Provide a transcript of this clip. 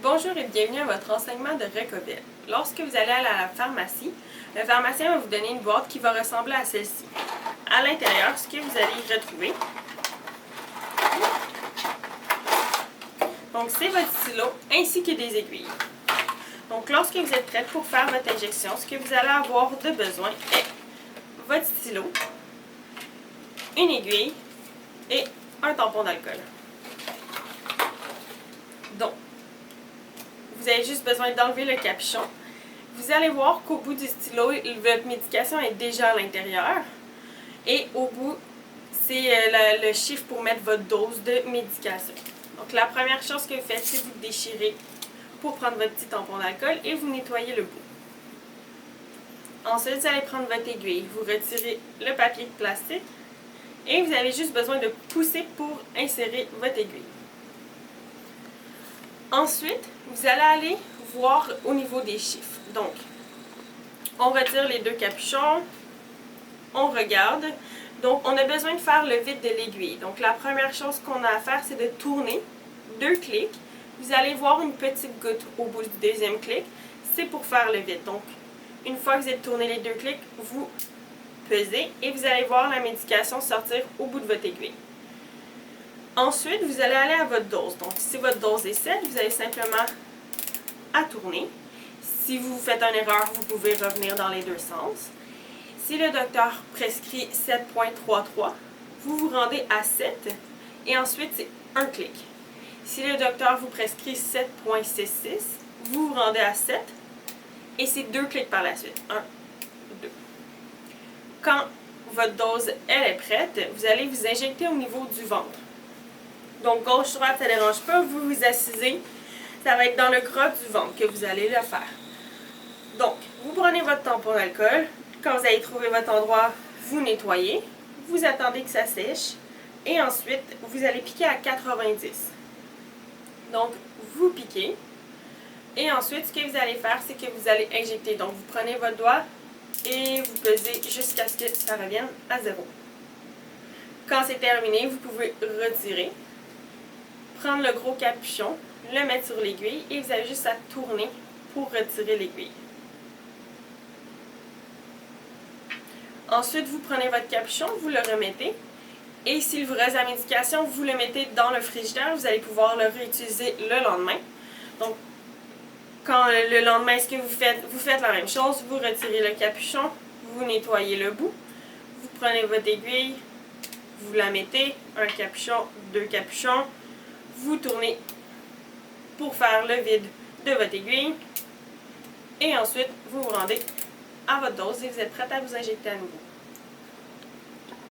Bonjour et bienvenue à votre enseignement de Recovil. Lorsque vous allez à la pharmacie, le pharmacien va vous donner une boîte qui va ressembler à celle-ci. À l'intérieur, ce que vous allez y retrouver, donc c'est votre stylo ainsi que des aiguilles. Donc lorsque vous êtes prête pour faire votre injection, ce que vous allez avoir de besoin est votre stylo, une aiguille et un tampon d'alcool. Donc, vous avez juste besoin d'enlever le capuchon. Vous allez voir qu'au bout du stylo, votre médication est déjà à l'intérieur. Et au bout, c'est le chiffre pour mettre votre dose de médication. Donc la première chose que vous faites, c'est vous déchirez pour prendre votre petit tampon d'alcool et vous nettoyez le bout. Ensuite, vous allez prendre votre aiguille, vous retirez le papier de plastique et vous avez juste besoin de pousser pour insérer votre aiguille. Ensuite, vous allez aller voir au niveau des chiffres. Donc, on retire les deux capuchons, on regarde. Donc, on a besoin de faire le vide de l'aiguille. Donc, la première chose qu'on a à faire, c'est de tourner 2 clics. Vous allez voir une petite goutte au bout du deuxième clic. C'est pour faire le vide. Donc, une fois que vous avez tourné les 2 clics, vous pesez et vous allez voir la médication sortir au bout de votre aiguille. Ensuite, vous allez aller à votre dose. Donc, si votre dose est 7, vous avez simplement à tourner. Si vous faites une erreur, vous pouvez revenir dans les deux sens. Si le docteur prescrit 7.33, vous vous rendez à 7 et ensuite c'est un clic. Si le docteur vous prescrit 7.66, vous vous rendez à 7 et c'est 2 clics par la suite. 1, 2. Quand votre dose elle est prête, vous allez vous injecter au niveau du ventre. Donc gauche-droite, ça ne dérange pas, vous vous assisez. Ça va être dans le creux du ventre que vous allez le faire. Donc, vous prenez votre tampon d'alcool. Quand vous avez trouvé votre endroit, vous nettoyez. Vous attendez que ça sèche. Et ensuite, vous allez piquer à 90. Donc, vous piquez. Et ensuite, ce que vous allez faire, c'est que vous allez injecter. Donc, vous prenez votre doigt et vous pesez jusqu'à ce que ça revienne à 0. Quand c'est terminé, vous pouvez retirer. Prendre le gros capuchon, le mettre sur l'aiguille et vous avez juste à tourner pour retirer l'aiguille. Ensuite, vous prenez votre capuchon, vous le remettez et s'il vous reste la médication, vous le mettez dans le frigidaire, vous allez pouvoir le réutiliser le lendemain. Donc, quand le lendemain, ce que vous faites la même chose, vous retirez le capuchon, vous nettoyez le bout, vous prenez votre aiguille, vous la mettez, un capuchon, 2 capuchons, vous tournez pour faire le vide de votre aiguille et ensuite vous vous rendez à votre dose et vous êtes prête à vous injecter à nouveau.